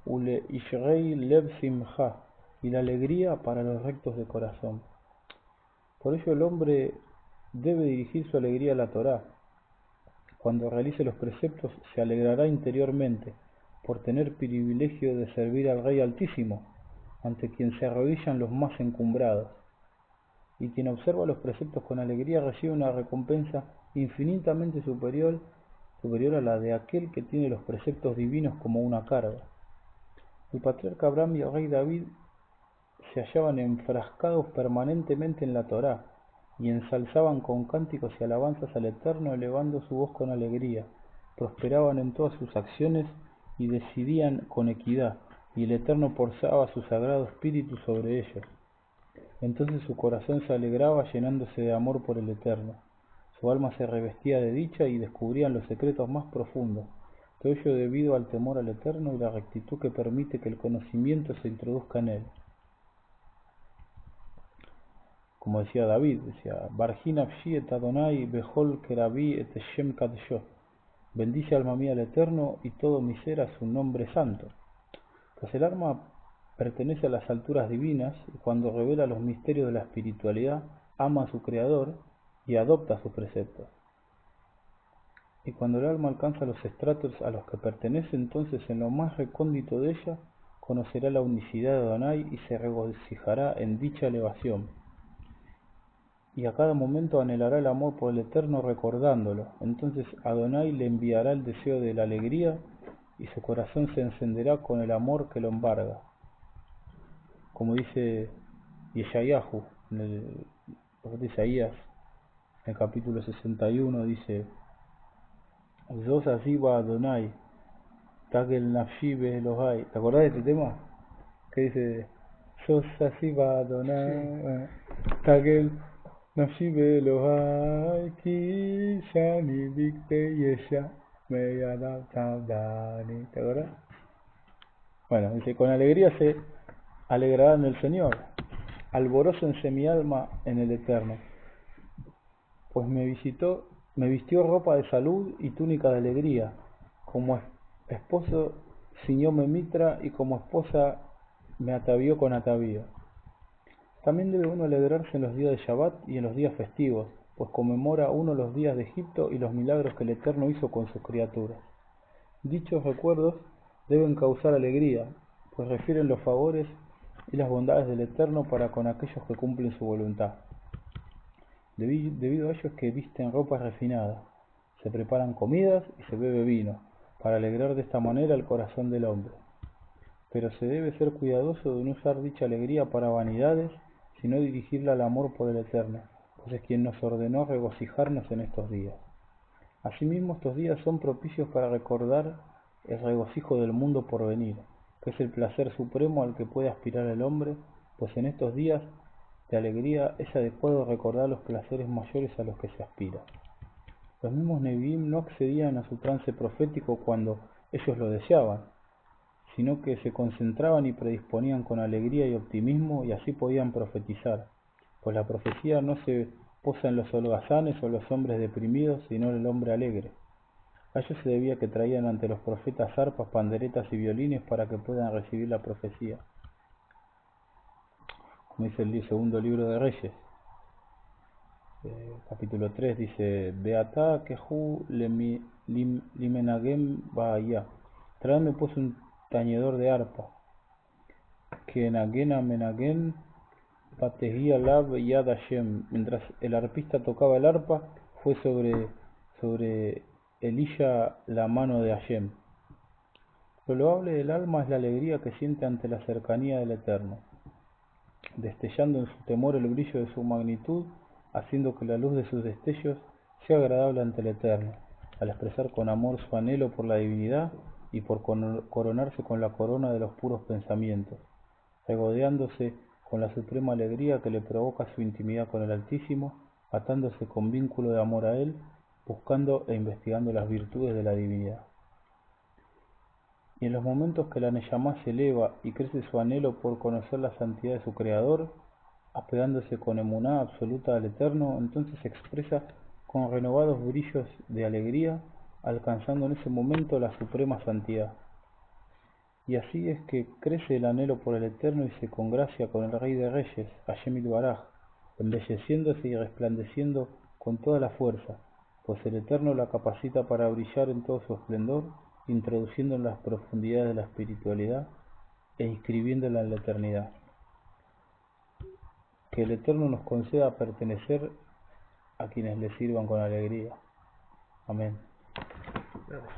Ule Israel lev simcha, y la alegría para los rectos de corazón. Por ello el hombre debe dirigir su alegría a la Torá. Cuando realice los preceptos se alegrará interiormente por tener privilegio de servir al Rey Altísimo, ante quien se arrodillan los más encumbrados. Y quien observa los preceptos con alegría recibe una recompensa infinitamente superior a la de aquel que tiene los preceptos divinos como una carga. El patriarca Abraham y el rey David se hallaban enfrascados permanentemente en la Torá, y ensalzaban con cánticos y alabanzas al Eterno, elevando su voz con alegría. Prosperaban en todas sus acciones y decidían con equidad, y el Eterno posaba su sagrado espíritu sobre ellos. Entonces su corazón se alegraba, llenándose de amor por el Eterno. Su alma se revestía de dicha y descubrían los secretos más profundos. Todo ello debido al temor al Eterno y la rectitud que permite que el conocimiento se introduzca en él. Como decía David, decía: Barji nafshi et Adonai bechol kerabi et Shem kadsho. Bendice alma mía al Eterno y todo mi ser a su nombre santo. Pues el alma pertenece a las alturas divinas y cuando revela los misterios de la espiritualidad ama a su Creador y adopta sus preceptos. Y cuando el alma alcanza los estratos a los que pertenece, entonces en lo más recóndito de ella conocerá la unicidad de Adonai y se regocijará en dicha elevación. Y a cada momento anhelará el amor por el Eterno recordándolo. Entonces Adonai le enviará el deseo de la alegría y su corazón se encenderá con el amor que lo embarga. Como dice Yeshayahu, en el profeta Isaías, en el capítulo 61, dice: Zos asiba Adonai, Tagel nafshi be'elohai. ¿Te acordás de este tema? Que dice: Zos asiba Adonai, Tagel Nasibe Elohai Ki Shani Bikte Yesha Meyana Tadani. ¿Te acuerdas? Bueno, dice, con alegría se alegrarán en el Señor, alborócense mi alma en el Eterno, pues me vistió ropa de salud y túnica de alegría, como esposo ciñóme mitra y como esposa me atavió con atavío. También debe uno alegrarse en los días de Shabbat y en los días festivos, pues conmemora uno los días de Egipto y los milagros que el Eterno hizo con sus criaturas. Dichos recuerdos deben causar alegría, pues refieren los favores y las bondades del Eterno para con aquellos que cumplen su voluntad. Debido a ello es que visten ropas refinadas, se preparan comidas y se bebe vino, para alegrar de esta manera el corazón del hombre. Pero se debe ser cuidadoso de no usar dicha alegría para vanidades, sino dirigirla al amor por el Eterno, pues es quien nos ordenó regocijarnos en estos días. Asimismo, estos días son propicios para recordar el regocijo del mundo por venir, que es el placer supremo al que puede aspirar el hombre, pues en estos días de alegría es adecuado recordar los placeres mayores a los que se aspira. Los mismos Nevi'im no accedían a su trance profético cuando ellos lo deseaban, sino que se concentraban y predisponían con alegría y optimismo y así podían profetizar, pues la profecía no se posa en los holgazanes o los hombres deprimidos, sino en el hombre alegre. A ellos se debía que traían ante los profetas arpas, panderetas y violines para que puedan recibir la profecía. Como dice el segundo libro de Reyes, capítulo 3, dice: Beatá kehu limenagem ba'aya. Traedme pues un tañedor de arpa, que nagena menagen patehia lab yad Hashem. Mientras el arpista tocaba el arpa, fue sobre Elías la mano de Hashem. Lo loable del alma es la alegría que siente ante la cercanía del Eterno, destellando en su temor el brillo de su magnitud, haciendo que la luz de sus destellos sea agradable ante el Eterno, al expresar con amor su anhelo por la divinidad y por coronarse con la corona de los puros pensamientos, regodeándose con la suprema alegría que le provoca su intimidad con el Altísimo, atándose con vínculo de amor a Él, buscando e investigando las virtudes de la divinidad. Y en los momentos que la Neyamá se eleva y crece su anhelo por conocer la santidad de su Creador, apegándose con emuná absoluta al Eterno, entonces se expresa con renovados brillos de alegría, alcanzando en ese momento la suprema santidad. Y así es que crece el anhelo por el Eterno y se congracia con el Rey de Reyes, Hashem Yitbaraj, embelleciéndose y resplandeciendo con toda la fuerza, pues el Eterno la capacita para brillar en todo su esplendor, introduciendo en las profundidades de la espiritualidad e inscribiéndola en la eternidad. Que el Eterno nos conceda pertenecer a quienes le sirvan con alegría. Amén. Gracias.